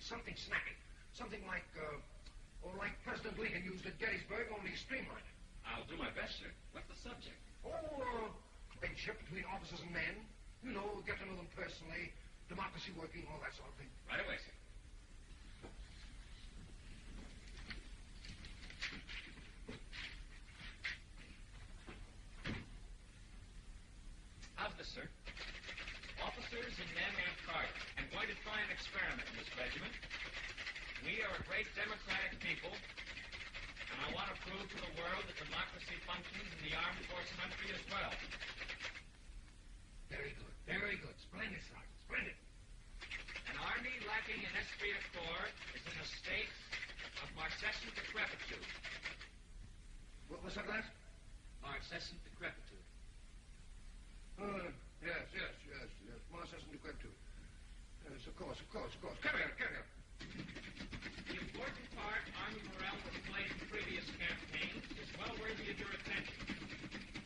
something snappy. Something like President Lincoln used at Gettysburg, only streamlined. I'll do my best, sir. What's the subject? Friendship between officers and men. You know, get to know them personally. Democracy working, all that sort of thing. Right away, sir. How's this, sir? Officers and men and Carter. I'm going to try an experiment in this regiment. We are a great democratic people, and I want to prove to the world that democracy functions in the armed force country as well. Very good, very good. Splendid, Sergeant, splendid. An army lacking an esprit de corps is in a state of marcescent decrepitude. What was that last? Marcescent decrepitude. Yes. Marcescent decrepitude. Yes, of course. Carry on. The important part Army morale has played in previous campaigns is well worthy of your attention.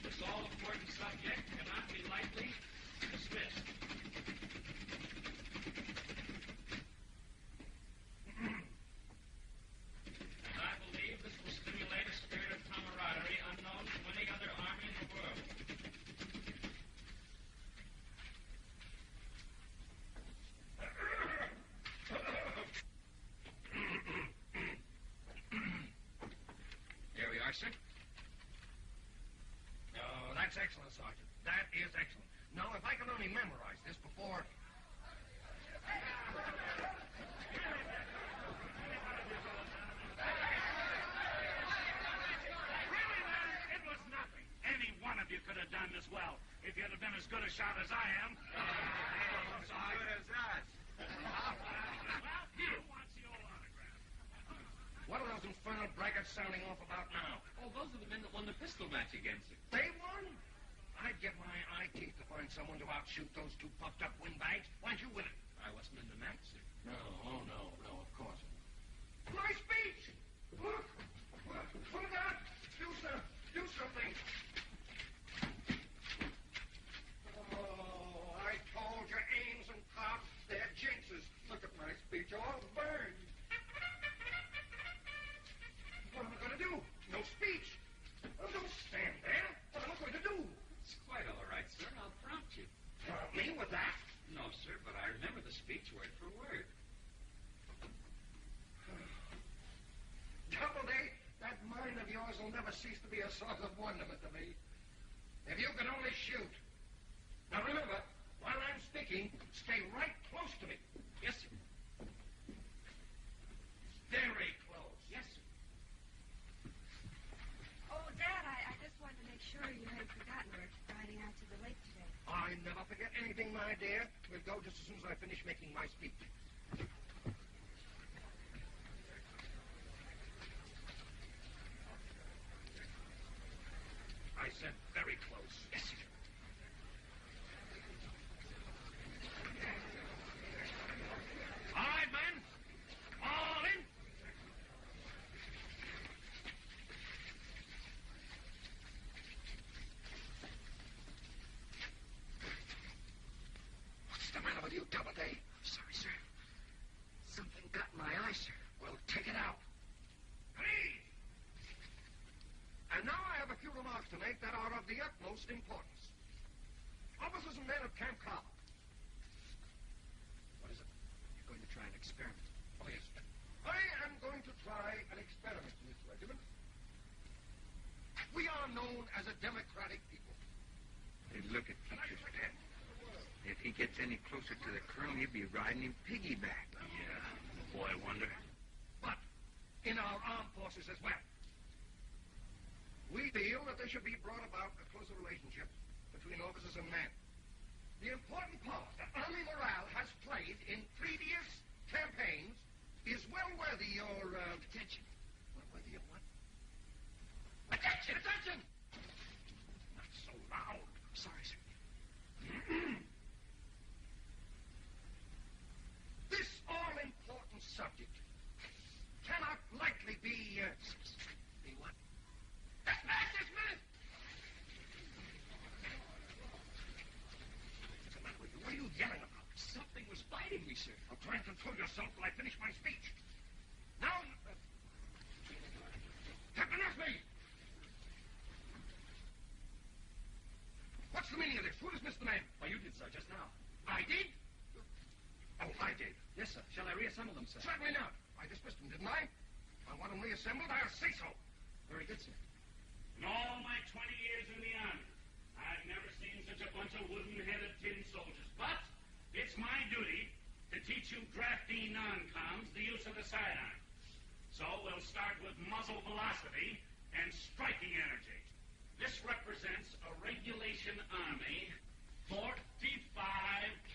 This all-important subject cannot be lightly dismissed. And I believe this will stimulate a spirit of camaraderie unknown to any other army in the world. Here we are, sir. Oh, that's excellent, Sergeant. That is excellent. Now, if I can only memorize this before... Really, man, it was nothing. Any one of you could have done this well if you'd have been as good a shot as I am. As good as us. Well, who wants the old autograph? What are those infernal braggarts sounding off about now? Oh, those are the men that won the pistol match against him. They won? I'd give my eye teeth to find someone to outshoot those two puffed-up windbags. Why'd you win it? I wasn't in the match, sir. No, of course. My speech! Look at that! Do something! Oh, I told you, Ames and Cobb, they're jinxes. Look at my speech, all burned. What am I going to do? No speech. Oh, don't stand there. What am I going to do? It's quite all right, sir. I'll prompt you. Prompt me with that? No, sir, but I remember the speech word for word. Doubleday, that mind of yours will never cease to be a source of wonderment to me. If you could only shoot. Now remember, while I'm speaking, stay right close to me. Yes, sir. Very close. Yes, sir. Oh, Dad, I just wanted to make sure you hadn't forgotten we're riding out to the lake today. I never forget anything, my dear. We'll go just as soon as I finish making my speech. I said very close. Yes, sir. All right, men. All in. What's the matter with you, Doubleday? Sorry, sir. Something got in my eye, sir. Well, take it out. Please. And now I have a few remarks to make that are of the utmost importance. Officers and men of Camp Cobb. What is it? You're going to try an experiment. Oh, yes. I am going to try an experiment in this regiment. We are known as a democratic people. Hey, look at Teacher's pet. If he gets any closer to the colonel, he'll be riding him piggyback. Yeah, boy wonder. But in our armed forces as well. We feel that there should be brought about a closer relationship between officers and men. The important part that Army morale has played in previous campaigns is well worthy your, Attention. well worthy of what? Attention! Attention! Not so loud. Sorry, sir. This all-important subject cannot likely be, Be what? Dismissed! What's the matter with you? What are you yelling about? Something was biting me, sir. Now try and control yourself while I finish my Who dismissed the men? Why, you did, sir, just now. I did? Oh, I did. Yes, sir. Shall I reassemble them, sir? Certainly not. I dismissed them, didn't I? If I want them reassembled, I'll say so. Very good, sir. In all my 20 years in the Army, I've never seen such a bunch of wooden-headed tin soldiers. But it's my duty to teach you drafty non-coms the use of the sidearm. So we'll start with muzzle velocity and striking energy. This represents a regulation Army 45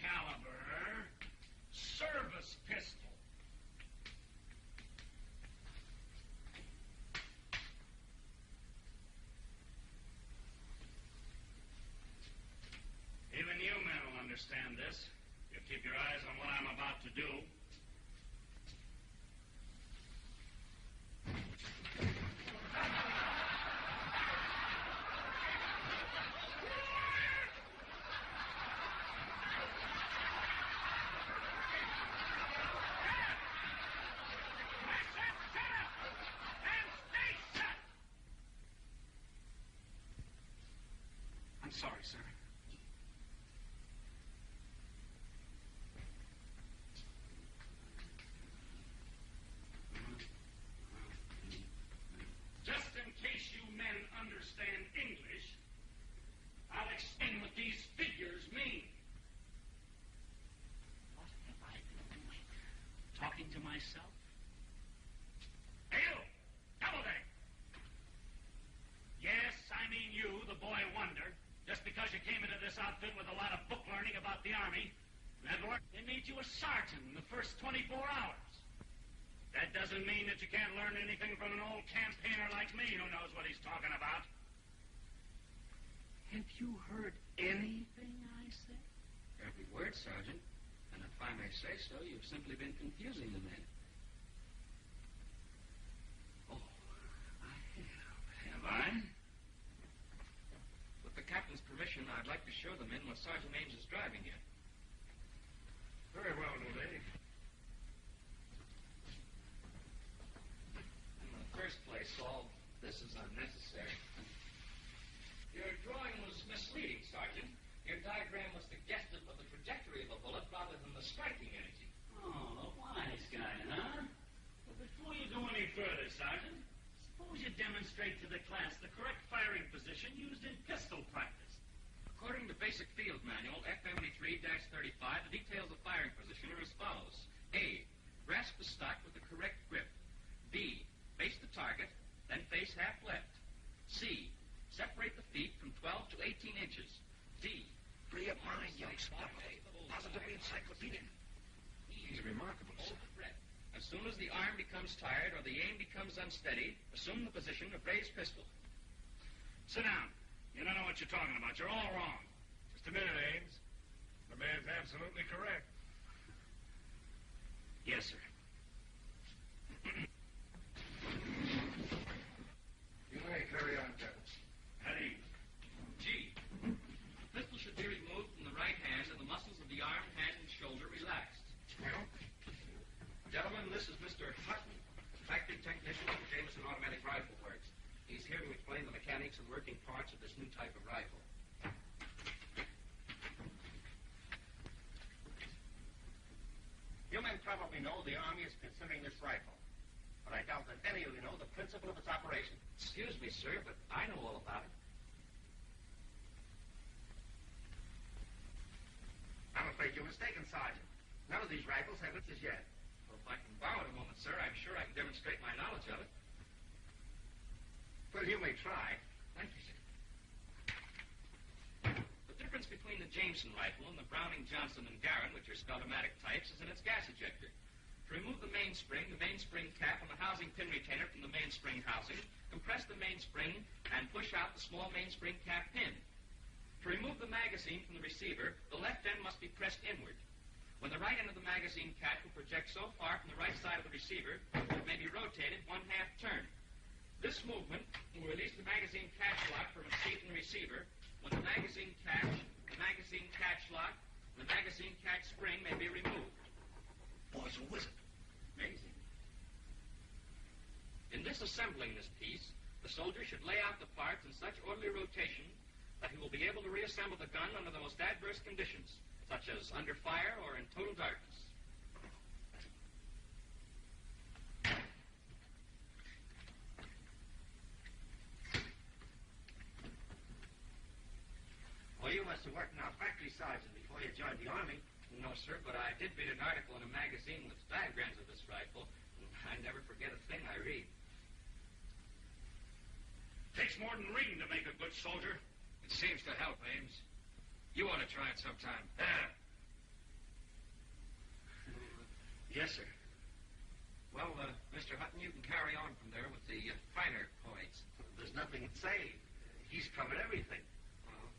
caliber service pistol. Even you men will understand this. You keep your eyes on what I'm about to do. I'm sorry, sir. Just in case you men understand English, I'll explain what these figures mean. What have I been doing? Talking to myself? Hey, you! Doubleday! Yes, I mean you, the boy wonder. Just because you came into this outfit with a lot of book learning about the Army, they made you a sergeant in the first 24 hours. That doesn't mean that you can't learn anything from an old campaigner like me who knows what he's talking about. Have you heard anything I said? Every word, Sergeant. And if I may say so, you've simply been confusing the men. Oh, I have. Have I? With the captain's permission, I'd like to show the men what Sergeant Ames is driving here. Very well, new lady. In the first place, all this is unnecessary. Your drawing was misleading, Sergeant. Your diagram was suggestive of the trajectory of a bullet rather than the striking energy. Oh, wise guy, huh? Well, before you go any further, Sergeant, suppose you demonstrate to the class the correct firing position used in pistol practice. According to Basic Field Manual, F73-35, the details of firing position are as follows. A. Grasp the stock with the correct grip. B. Face the target, then face half left. C. Separate the feet from 12 to 18 inches. D. Free of mind, young Stubbleday. Positively encyclopedic. He's remarkable, sir. As soon as the arm becomes tired or the aim becomes unsteady, assume the position of raised pistol. Sit down. You don't know what you're talking about. You're all wrong. Just a minute, Ames. The man's absolutely correct. Yes, sir. You may carry on, Captain. Eddie. G. The pistol should be removed from the right hand and the muscles of the arm, hand, and shoulder relaxed. Well, Gentlemen, this is Mr. Hutton, factory technician of Jameson Automatic Rifle Works. He's here to explain the mechanics and working parts of this new type of rifle. you men probably know the Army is considering this rifle. But I doubt that any of you know the principle of its operation. Excuse me, sir, but I know all about it. I'm afraid you're mistaken, Sergeant. None of these rifles have it as yet. Well, if I can borrow it a moment, sir, I'm sure I can demonstrate my knowledge of it. Well, you may try. Thank you, sir. The difference between the Jameson rifle and the Browning, Johnson, and Garand, which are spell-o-matic types, is in its gas ejector. To remove the mainspring cap, and the housing pin retainer from the mainspring housing, compress the mainspring and push out the small mainspring cap pin. To remove the magazine from the receiver, the left end must be pressed inward. When the right end of the magazine cap will project so far from the right side of the receiver, it may be rotated 1/2 turn. This movement will release the magazine catch lock from its seat in the receiver. When the magazine catch lock, and the magazine catch spring may be removed. Boy's a wizard. Amazing. In disassembling this piece, the soldier should lay out the parts in such orderly rotation that he will be able to reassemble the gun under the most adverse conditions, such as under fire or in total darkness. Well, you must have worked in our factory, Sergeant, before you joined the Army. No, sir, but I did read an article in a magazine with diagrams of this rifle, and I never forget a thing I read. Takes more than reading to make a good soldier. It seems to help, Ames. You ought to try it sometime. Yes, sir. Well, Mr. Hutton, you can carry on from there with the finer points. There's nothing to say. He's covered everything. Well,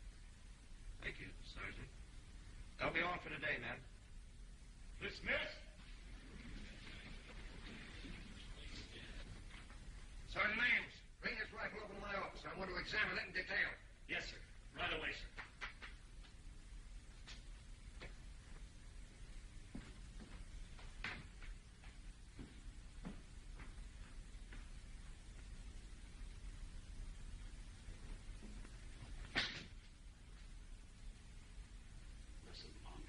thank you, Sergeant. That'll be all for today, man. Dismiss. Sergeant Ames, bring this rifle over to my office. I want to examine it in detail. Yes, sir. Right away, sir. Listen, Monk.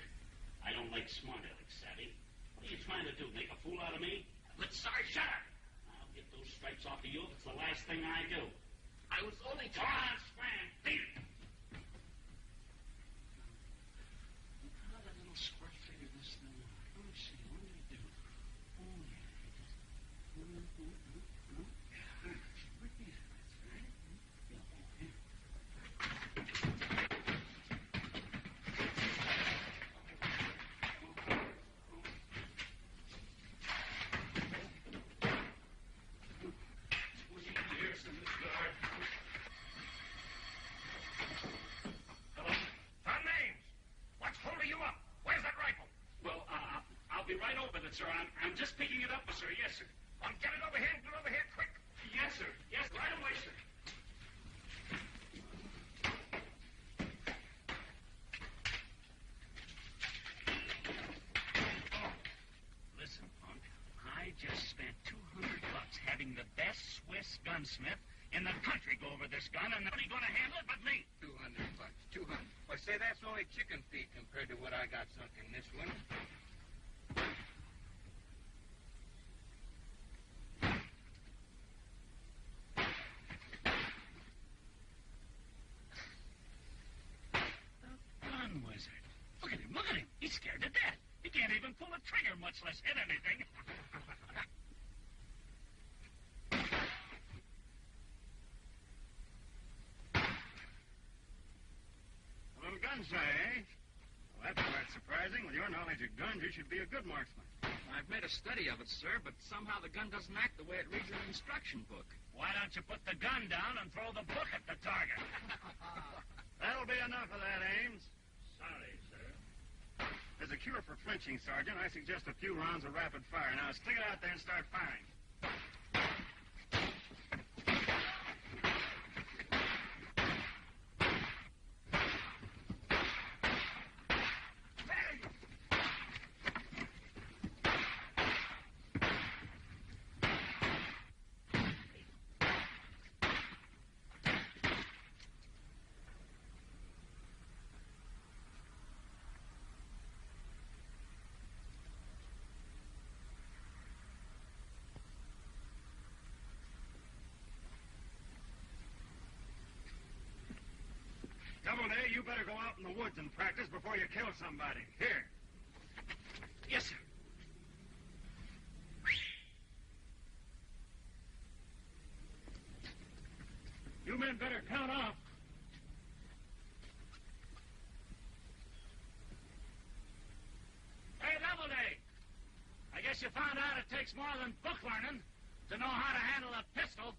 I don't like smart Alex, Savvy. What are you trying to do? Make a fool out of me? But, Sarge, shut up! I'll get those stripes off of you if it's the last thing I do. I was only Come on, Scram. Beat it. How that little squirt figure this thing out? Let me see. What did he do? Oh, yeah. Repeat it. That's right. Yeah, oh, here. Years in this guard. Hello? Sergeant Ames, what's holding you up? Where's that rifle? Well, I'll be right over it, sir. I'm just picking it up, sir. Yes, sir. Well, get it over here and get it over here quick. Yes, sir. Yes, right away, sir. Listen, Punk. I just spent $200 having the best Swiss gunsmith in the country go over this gun, and nobody going to handle it but me. $200. 200. Well, say that's only chicken feet compared to what I got sunk in this one. Gun wizard. Look at him. Look at him. He's scared to death. He can't even pull a trigger, much less hit anything. A little gun shy, eh? Well, that's quite surprising. With your knowledge of guns, you should be a good marksman. I've made a study of it, sir, but somehow the gun doesn't act the way it reads in the instruction book. Why don't you put the gun down and throw the book at the target? That'll be enough of that, Ames. Sorry, sir. As a cure for flinching, Sergeant, I suggest a few rounds of rapid fire. Now, stick it out there and start firing. Doubleday, you better go out in the woods and practice before you kill somebody. Here. Yes, sir. You men better count off. Hey, Doubleday. I guess you found out it takes more than book learning to know how to handle a pistol.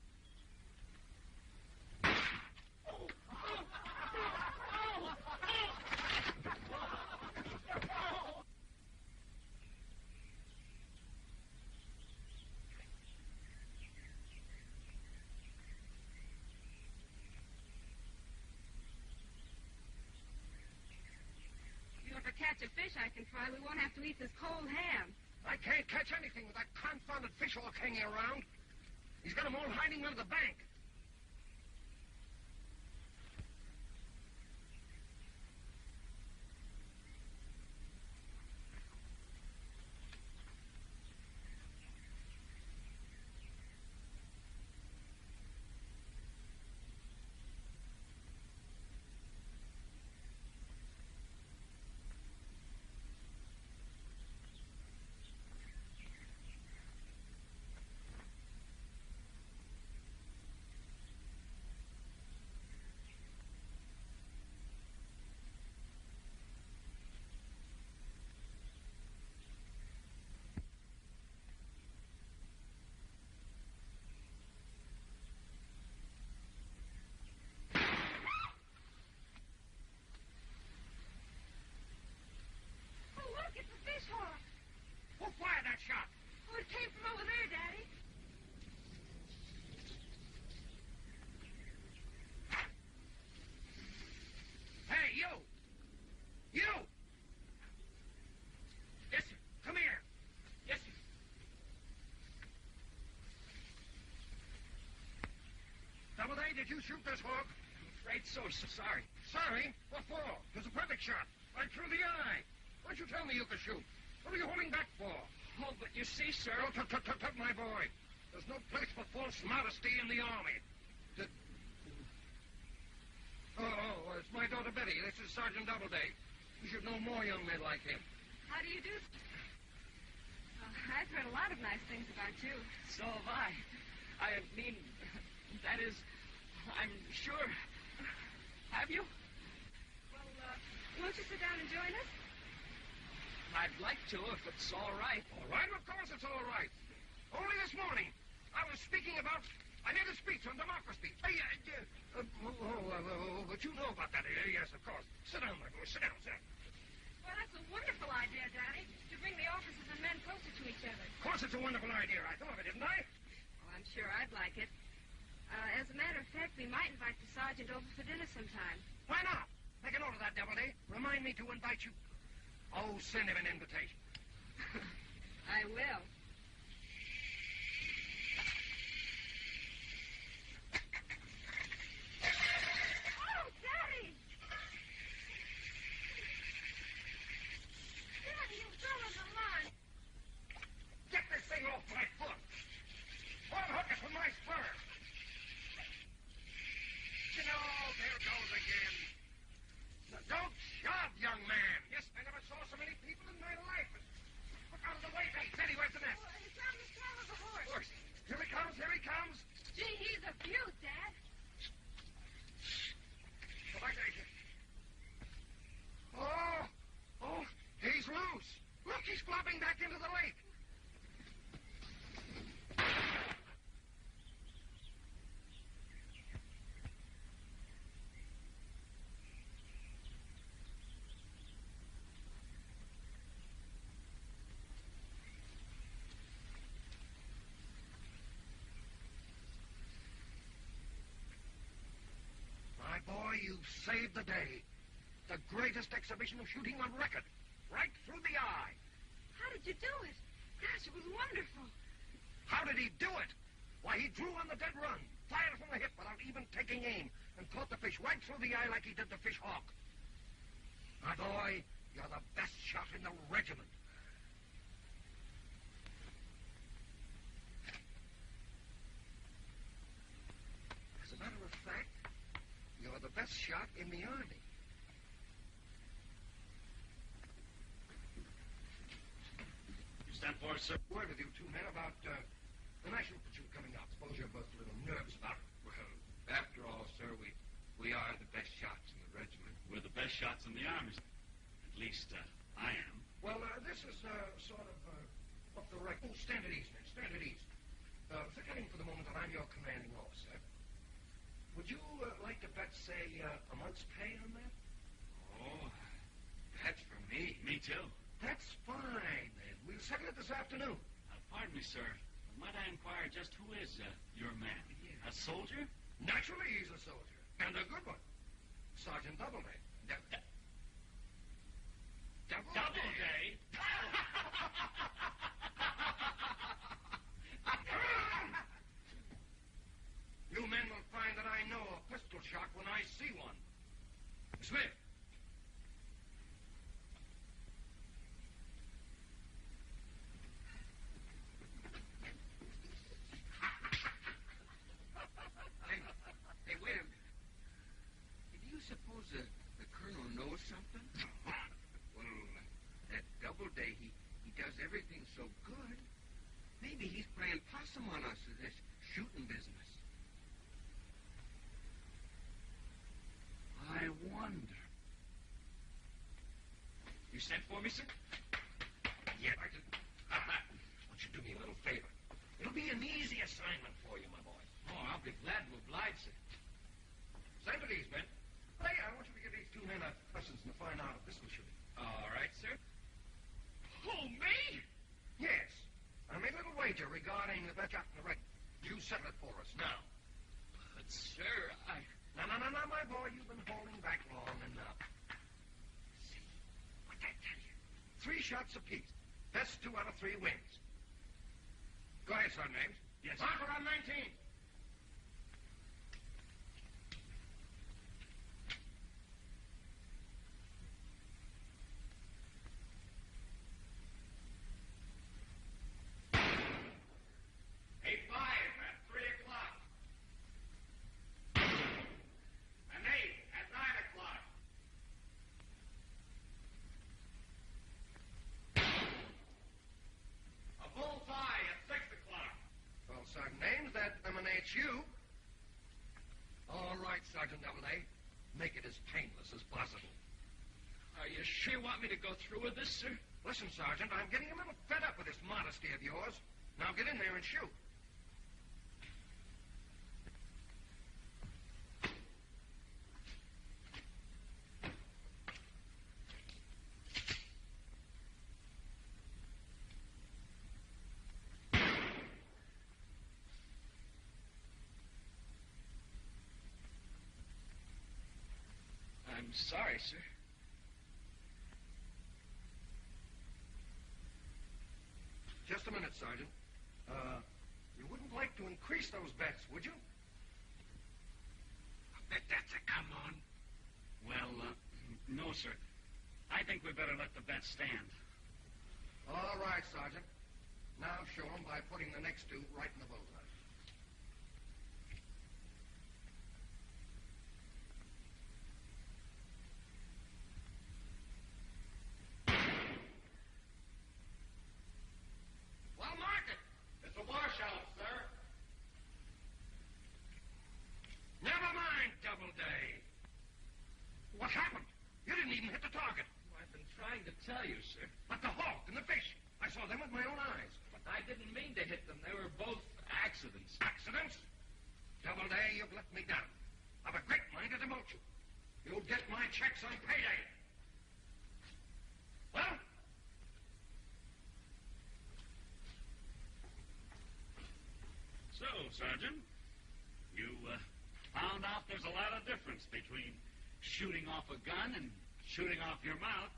If you ever catch a fish I can fry, we won't have to eat this cold ham. I can't catch anything with that confounded fish hawk hanging around. He's got them all hiding under the bank. Doubleday, did you shoot this hawk? I'm afraid so, sir. Sorry. Sorry? What for? It was a perfect shot. Right through the eye. Why'd you tell me you could shoot? What are you holding back for? Oh, but you see, sir... Oh, tut, my boy. There's no place for false modesty in the Army. Oh, it's my daughter Betty. This is Sergeant Doubleday. You should know more young men like him. How do you do? I've heard a lot of nice things about you. So have I. I mean, that is, I'm sure. Have you? Well, won't you sit down and join us? I'd like to, if it's all right. All right? Of course it's all right. Only this morning, I was speaking about... I made a speech on democracy. But you know about that. Yes, of course. Sit down, my boy. Sit down, sir. Well, that's a wonderful idea, Daddy, to bring the officers and men closer to each other. Of course it's a wonderful idea. I thought of it, didn't I? Oh, I'm sure I'd like it. As a matter of fact, we might invite the sergeant over for dinner sometime. Why not? Make a note of that, Doubleday. Remind me to invite you. Oh, send him an invitation. I will. Oh, Daddy! Daddy, you fell on the line. Get this thing off my foot. Unhook it from my spur. You know, there it goes again. Now, don't shove, young man. Yes, I never saw so many people in my life. Look out of the way, Teddy. Where's the nest? Oh, it's on the tail of the horse. Horse. Here he comes. Here he comes. Gee, he's a beaut, Dad. Go back there. Oh, he's loose. Look, he's flopping back into the lake. My boy, you've saved the day. The greatest exhibition of shooting on record. Right through the eye. How did you do it? Gosh, it was wonderful. How did he do it? Why, he drew on the dead run, fired from the hip without even taking aim, and caught the fish right through the eye like he did the fish hawk. My boy, you're the best shot in the regiment. As a matter of fact, you're the best shot in the Army. You stand for it, sir? Word with you two men about the national pursuit coming up. Suppose you're both a little nervous about it. Well, after all, sir, we are the best shots in the regiment. We're the best shots in the Army. At least, I am. Well, this is sort of off the record. Oh, stand at ease, man. Stand at ease. Forgetting for the moment that I'm your commanding officer, would you like to bet, say, a month's pay on that? Oh, that's for me. Me too. That's fine, then. We'll settle it this afternoon. Pardon me, sir. Might I inquire just who is your man? A soldier? Naturally, he's a soldier. And a good one. Sergeant Doubleday. Doubleday? You men will find that I know a pistol shot when I see one. Smith. Hey, wait a minute. Do you suppose the colonel knows something? Well, that Doubleday, he does everything so good. Maybe he's playing possum on us in this shooting business. I wonder. You sent for me, sir? Yeah, I did. Won't you do me a little favor? It'll be an easy assignment for you, my boy. Oh, I'll be glad to oblige, sir. Same to these men. Hey, I want you to give these two men lessons in the fine art of pistol shooting. All right, sir. Who, me? Yes. I made a little wager regarding the best shot in the record. You settle it for us now. But, sir, No, my boy. You've been holding back long enough. See, what'd I tell you? 3 shots apiece. Best 2 out of 3 wins. Go ahead, Sergeant Ames. Yes, sir. Marker on 19. That's you. All right, Sergeant Doubleday. Make it as painless as possible. Are you sure you want me to go through with this, sir? Listen, Sergeant, I'm getting a little fed up with this modesty of yours. Now get in there and shoot. I'm sorry, sir. Just a minute, Sergeant. You wouldn't like to increase those bets, would you? I bet that's a come on. Well, no, sir. I think we better let the bet stand. All right, Sergeant. Now show them by putting the next two right in the bullseye. Well, mark it. It's a washout, sir. Never mind, Doubleday. What happened? You didn't even hit the target. I've been trying to tell you, sir. But the hawk and the fish. I saw them with my own eyes. But I didn't mean to hit them. They were both accidents. Accidents? Doubleday, you've let me down. I've a great mind to demote you. You'll get my checks on payday. Well? So, Sergeant, you found out there's a lot of difference between shooting off a gun and shooting off your mouth.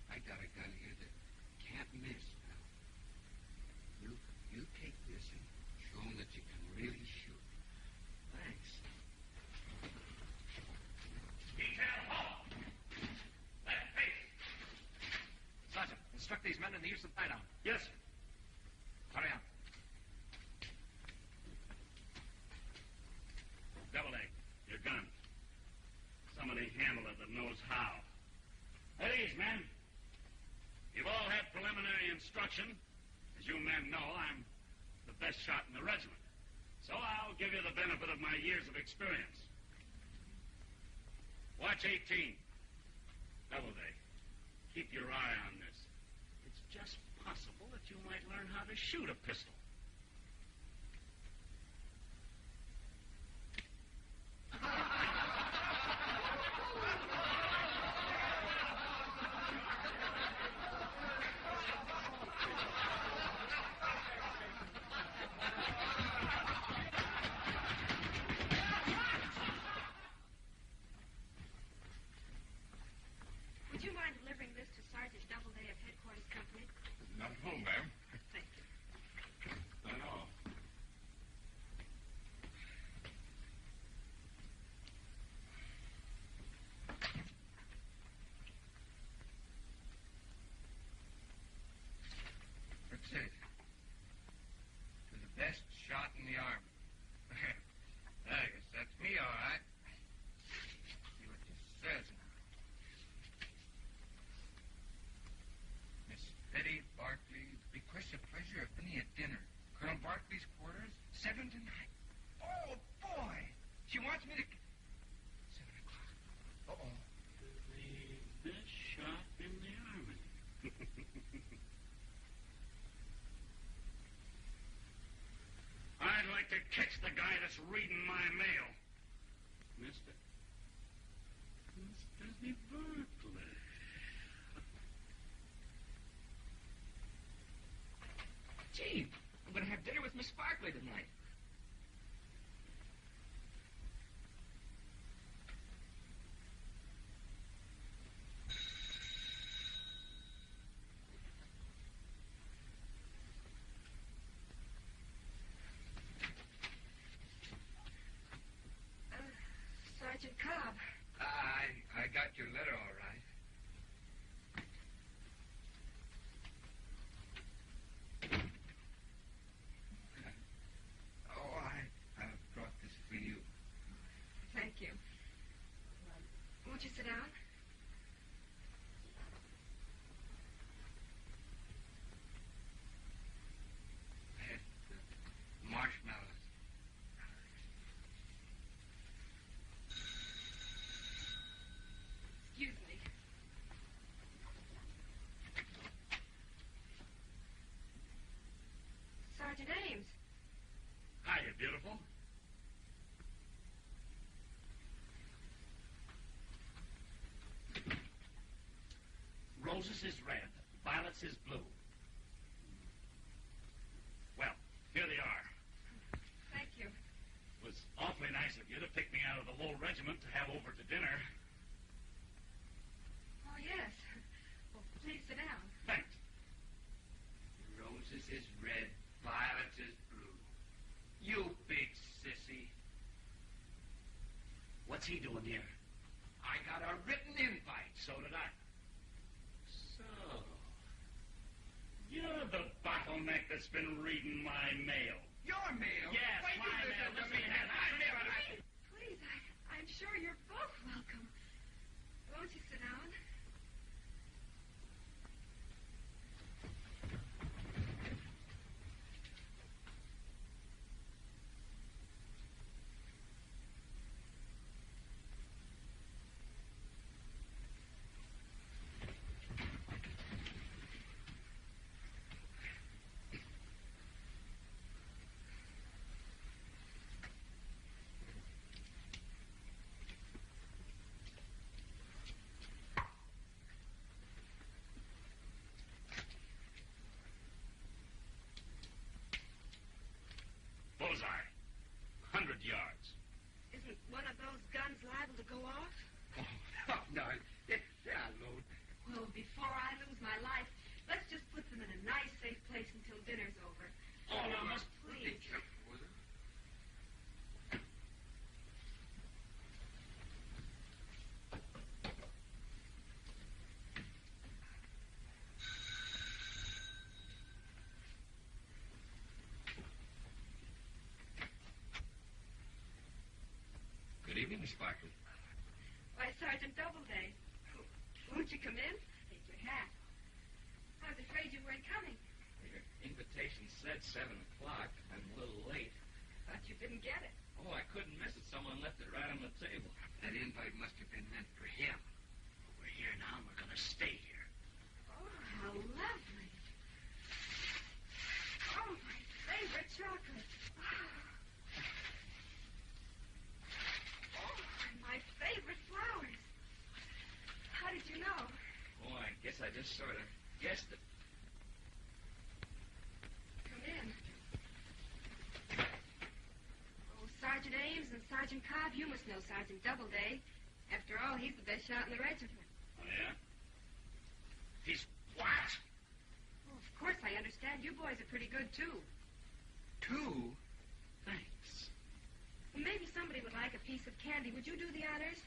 I got a gun here that can't miss now. You take this and show them that you can really shoot. Thanks. Detail halt. That face. Sergeant, instruct these men in the use of tie-down. Yes, sir. Hurry up. Doubleday, your gun. Somebody handle it that knows how. At ease, men. You've all had preliminary instruction. As you men know, I'm the best shot in the regiment. So I'll give you the benefit of my years of experience. Watch 18. Doubleday, keep your eye on this. It's just possible that you might learn how to shoot a pistol. Would you mind delivering this to Sergeant Doubleday of Headquarters Company? Not at all, ma'am. Thank you. Not at all. That's it. To the best shot in the Army. I guess that's me, all right. See what this says now. Miss Betty Barclay requests the pleasure of dinner at dinner. Colonel Barclay's quarters, 7 to 9. Oh, boy! She wants me to... 7 o'clock. Uh-oh. The best shot in the Army. I'd like to catch the guy that's reading my mail. Mr. Barclay. Gee, I'm going to have dinner with Miss Barclay tonight. Sergeant Cobb. I got your letter all right. Oh, I brought this for you. Thank you. Won't you sit down? I had marshmallows beautiful? Roses is red, violets is blue. Well, here they are. Thank you. It was awfully nice of you to pick me out of the whole regiment to have over to dinner. Oh, yes. Well, please sit down. Thanks. Roses is red, violets is blue. You big sissy. What's he doing here? I got a written invite. So did I. So, You're the bottleneck that's been reading my mail. Your mail? Yes, Why, my you mail. listen Let me to have that. it. Please, I'm sure you're both welcome. Won't you sit down? Bullseye. 100 yards. Isn't one of those guns liable to go off? Oh, no. They're load. Well, before I lose my life, let's just put them in a nice, safe place until dinner's over. Oh, no, Miss, Miss, please. be careful with her. Good evening, Miss Barkley. Why, Sergeant Doubleday. Won't you come in? Take your hat. I was afraid you weren't coming. your invitation said 7 o'clock. I'm a little late. Thought you didn't get it. Oh, I couldn't miss it. Someone left it right on the table. That invite must have been meant for him. We're here now, and we're going to stay here. Oh, how lovely. Oh, my favorite chocolate. Oh, and my favorite flowers. How did you know? Oh, I guess I just sort of guessed it. Come in. Oh, Sergeant Ames and Sergeant Cobb, you must know Sergeant Doubleday. After all, he's the best shot in the regiment. Oh, yeah? He's what? Oh, of course, I understand. You boys are pretty good, too. Two? Thanks. Well, maybe somebody would like a piece of candy. Would you do the honors?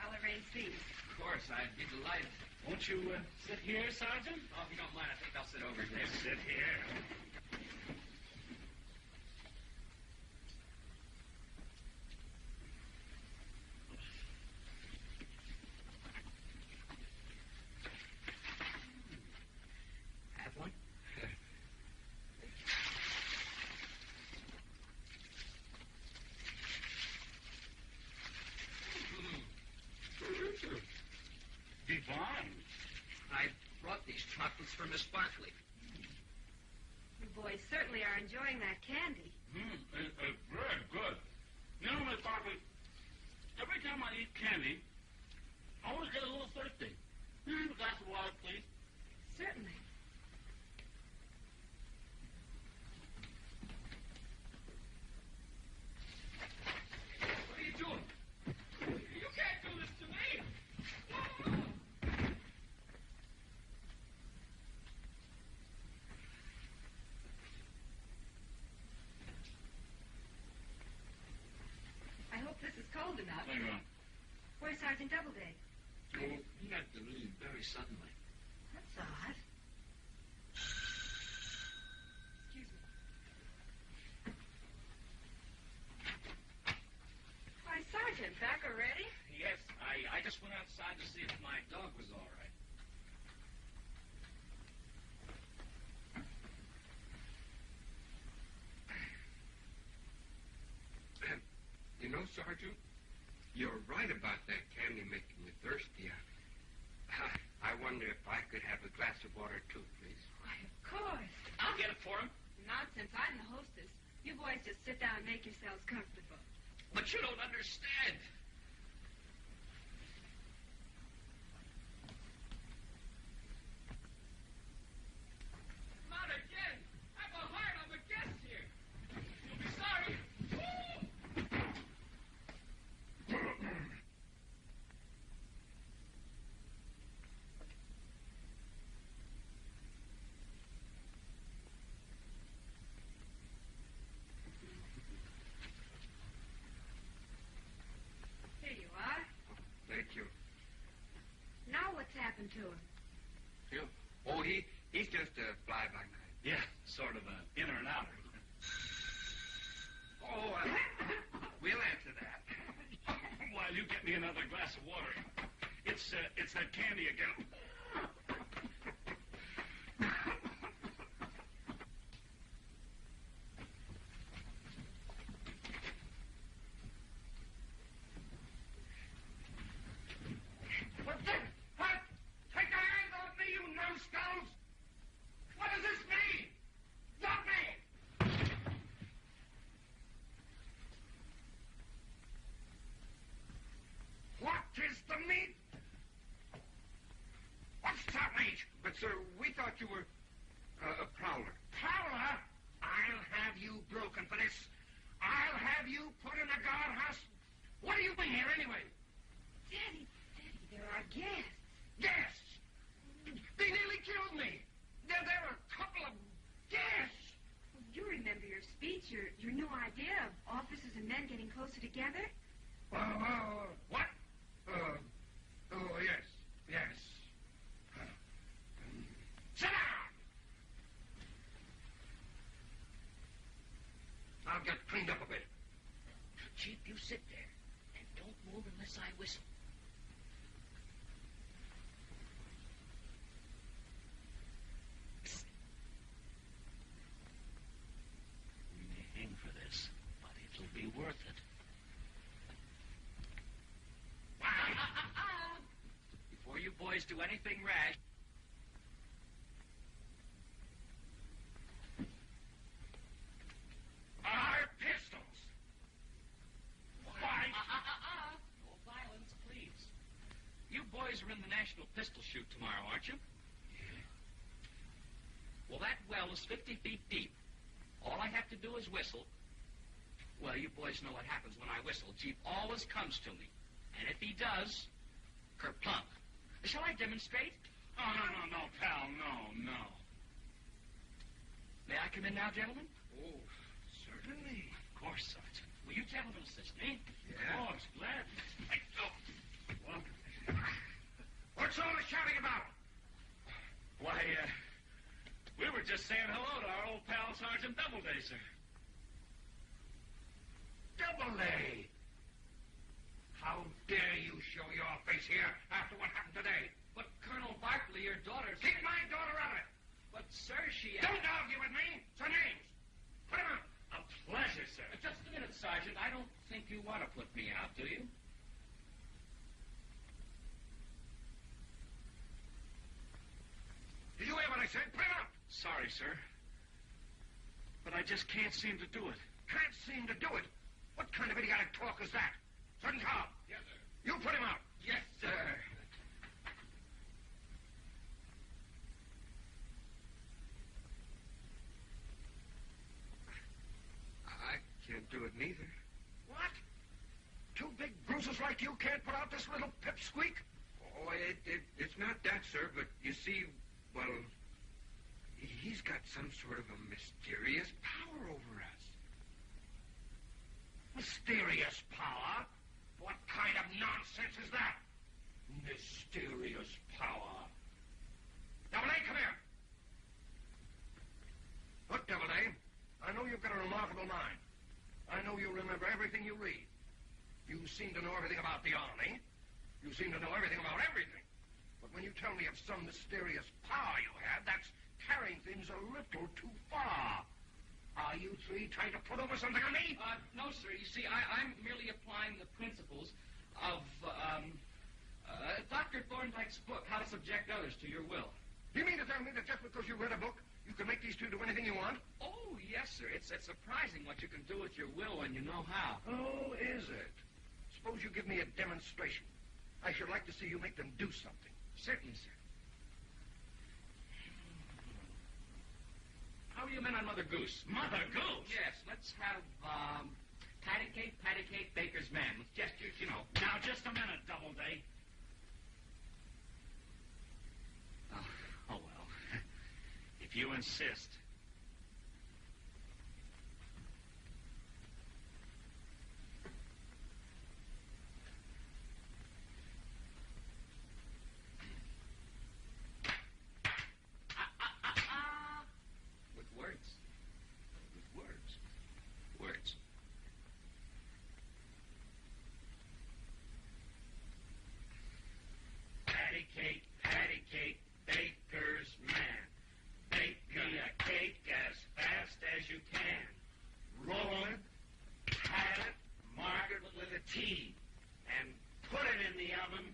I'll arrange these. Of course, I'd be delighted. Won't you sit here, Sergeant? Oh, if you don't mind, I think I'll sit over here. Sit here. Have one? Divine. I brought these chocolates for Miss Barkley. You boys certainly are enjoying that candy. It's very good. You know, Miss Barkley, every time I eat candy, I always get a little thirsty. A glass of water, please. Certainly. What are you doing? You can't do this to me. I hope this is cold enough. Hang on. Where's Sergeant Doubleday? Oh, he had to leave very suddenly. That's odd. Excuse me. Why, Sergeant, back already? Yes, I just went outside to see if my dog was all right. You know, Sergeant, you're right about that candy making you thirsty. I wonder if I could have a glass of water, too, please. Why, of course. I'll get it for him. Nonsense. I'm the hostess. You boys boys just sit down and make yourselves comfortable. But you don't understand. Not again! I'm a heart of a guest here. You'll be sorry. Here you are. Thank you. Now what's happened to him? You? Oh, he's just a fly-by-night. Yeah, sort of an inner and outer. Oh, we'll answer that. While you get me another glass of water. It's that candy again. What the? What? Take your hands off me, you numbskulls! What does this mean? Stop me! What is the meat? What's that meat? But, sir, we thought you were a prowler. Prowler? I'll have you broken for this. I'll have you put in a guardhouse. What are you doing here anyway? Daddy, there are guests. Guests! They nearly killed me. There were a couple of guests. You remember your speech, your new idea of officers and men getting closer together? What? Oh, yes. Sit down! I'll get cleaned up a bit. Chief, you sit there and don't move unless I whistle. We may hang for this, but it'll be worth it. Before you boys do anything rash, Our pistols! Why? no violence, please. You boys are in the National Pistol Shoot tomorrow, aren't you? Yeah. Well, that well is 50 feet deep. All I have to do is whistle. Well, you boys know what happens when I whistle. Chief always comes to me. And if he does, kerplunk. Shall I demonstrate? Oh, no, pal, no. May I come in now, gentlemen? Oh, certainly. Of course, Sergeant. Will you gentlemen assist me? Of course, glad. Well, What's all the shouting about? why, we were just saying hello to our old pal, Sergeant Doubleday, sir. Doubleday! How dare you show your face here after what happened today? But, Colonel Barkley, your daughter's... Keep my daughter out of it! But, sir, she... Don't argue with me! It's her names! Put him out! A pleasure, sir. Just a minute, Sergeant. I don't think you want to put me out, do you? Did you hear what I said? Put him out! Sorry, sir. But I just can't seem to do it. Can't seem to do it? What kind of idiotic talk is that? Sergeant Cobb. Yes, sir. You put him out. Yes, sir. I can't do it neither. What? Two big bruises like you can't put out this little pipsqueak? Oh, it's not that, sir, but you see, well, he's got some sort of a mysterious power over us. Mysterious power? What kind of nonsense is that? Mysterious power. Doubleday, come here. Look, Doubleday, I know you've got a remarkable mind. I know you remember everything you read. You seem to know everything about the Army. You seem to know everything about everything. But when you tell me of some mysterious power you have, that's carrying things a little too far. Are you three trying to put over something on me? No, sir. You see, I'm merely applying the principles of, Dr. Thorndike's book, How to Subject Others to Your Will. You mean to tell me that just because you read a book, You can make these two do anything you want? Oh, yes, sir. It's surprising what you can do with your will when you know how. Oh, is it? Suppose you give me a demonstration. I should like to see you make them do something. Certainly, sir. How are you men on Mother Goose? Mother Goose? Yes, let's have, patty cake, baker's man with gestures, you know. Now, just a minute, Doubleday. Oh, well. If you insist. With words. With words. Words. Patty cake, baker's man. Bake me a cake as fast as you can. Roll it, pat it, mark it with a T, and put it in the oven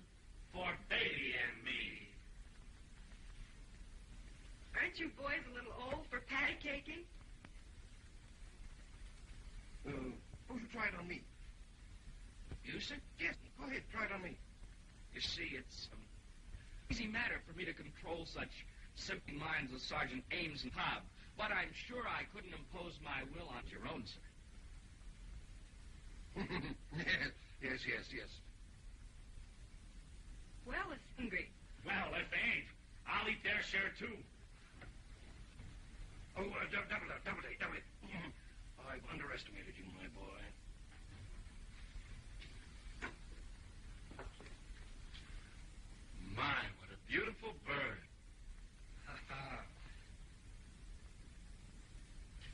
for baby and me. Aren't you boys a little old for patty caking? Suppose you try it on me. You, sir? Yes, go ahead, try it on me. You see, it's an easy matter for me to control such simple minds as Sergeant Ames and Cobb, but I'm sure I couldn't impose my will on your own, sir. Yes. Well, it's hungry. Well, if they ain't, I'll eat their share, too. Oh, double it. I've underestimated you, my boy. My, what a beautiful bird.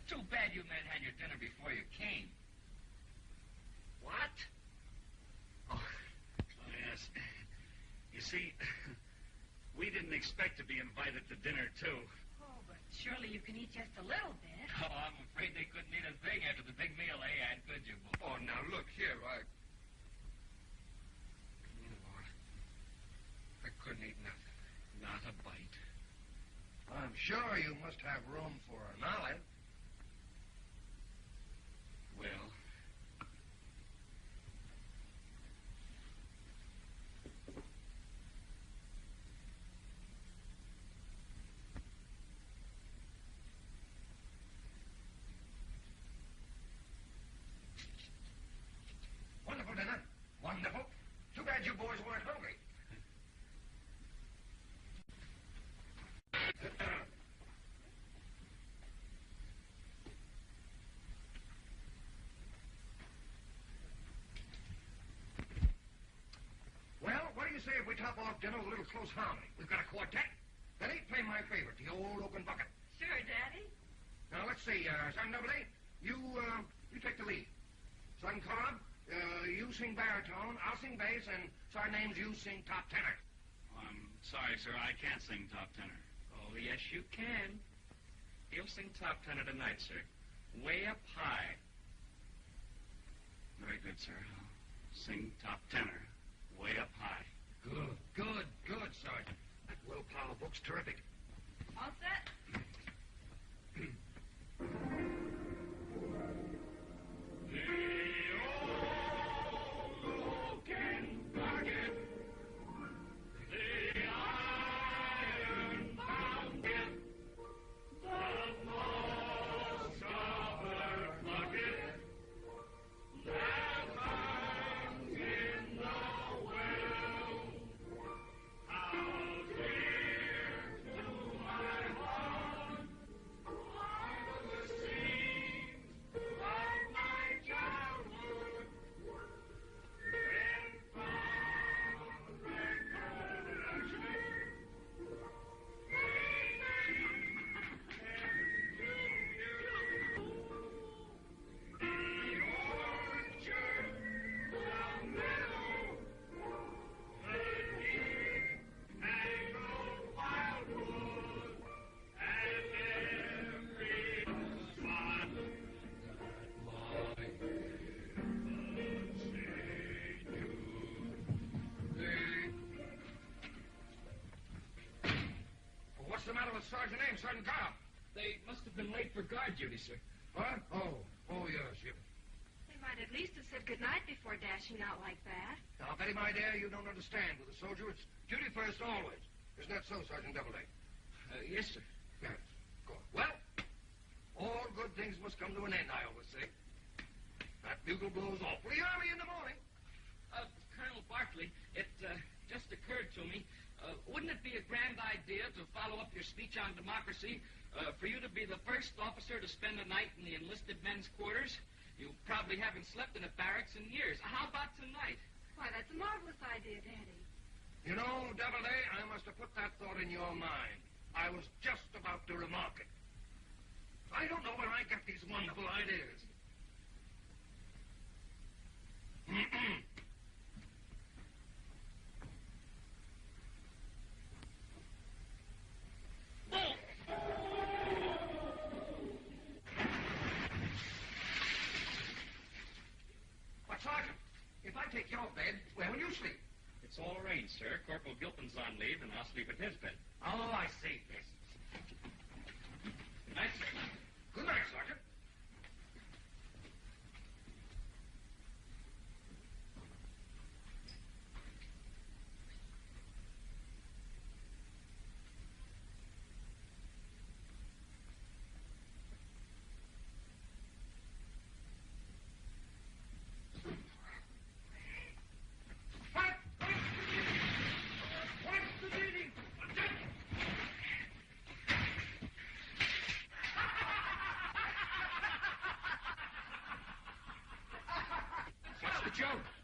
Too bad you men had your dinner before you came. What? Oh, yes. You see, we didn't expect to be invited to dinner, too. Oh, but surely you can eat just a little bit. Oh, I'm afraid they couldn't eat a thing after the big meal they had, could you, boy? Oh, now look here, I couldn't eat nothing. Not a bite. I'm sure you must have room for an olive. Well, Wonderful dinner. Wonderful. Too bad you boys weren't hungry. Well, what do you say if we top off dinner with a little close harmony? We've got a quartet. Betty, play my favorite, the old open bucket. Sure, Daddy. Now, let's see, Son Doubleday, you take the lead. Son Cobb, you sing baritone, I'll sing bass, and Sergeant Ames, you sing top tenor. I'm sorry, sir, I can't sing top tenor. Oh, yes, you can. He'll sing top tenor tonight, sir. Way up high. Very good, sir. I'll sing top tenor. Way up high. Good, Sergeant. That willpower book's terrific. All set? What's the matter with Sergeant Ames, Sergeant Cobb? They must have been late for guard duty, sir. What? Oh, yes, Jim. They might at least have said goodnight before dashing out like that. Now, Betty, my dear, you don't understand. With a soldier, it's duty first always. Isn't that so, Sergeant Doubleday? Yes, sir. Yes. Good. Well, all good things must come to an end, I always say. That bugle blows off for the Army in the morning. Colonel Barkley, it just occurred to me, wouldn't it be a grand idea to follow up your speech on democracy for you to be the first officer to spend a night in the enlisted men's quarters? You probably haven't slept in a barracks in years. How about tonight? Why, that's a marvelous idea, Daddy. You know, Doubleday, I must have put that thought in your mind. I was just about to remark it. I don't know where I get these wonderful ideas. But, Sergeant, if I take your bed, where will you sleep? It's all arranged, sir. Corporal Gilpin's on leave, and I'll sleep at his bed. Oh, I see. Yes. Good night, sir. Good night, Sergeant. What's the joke?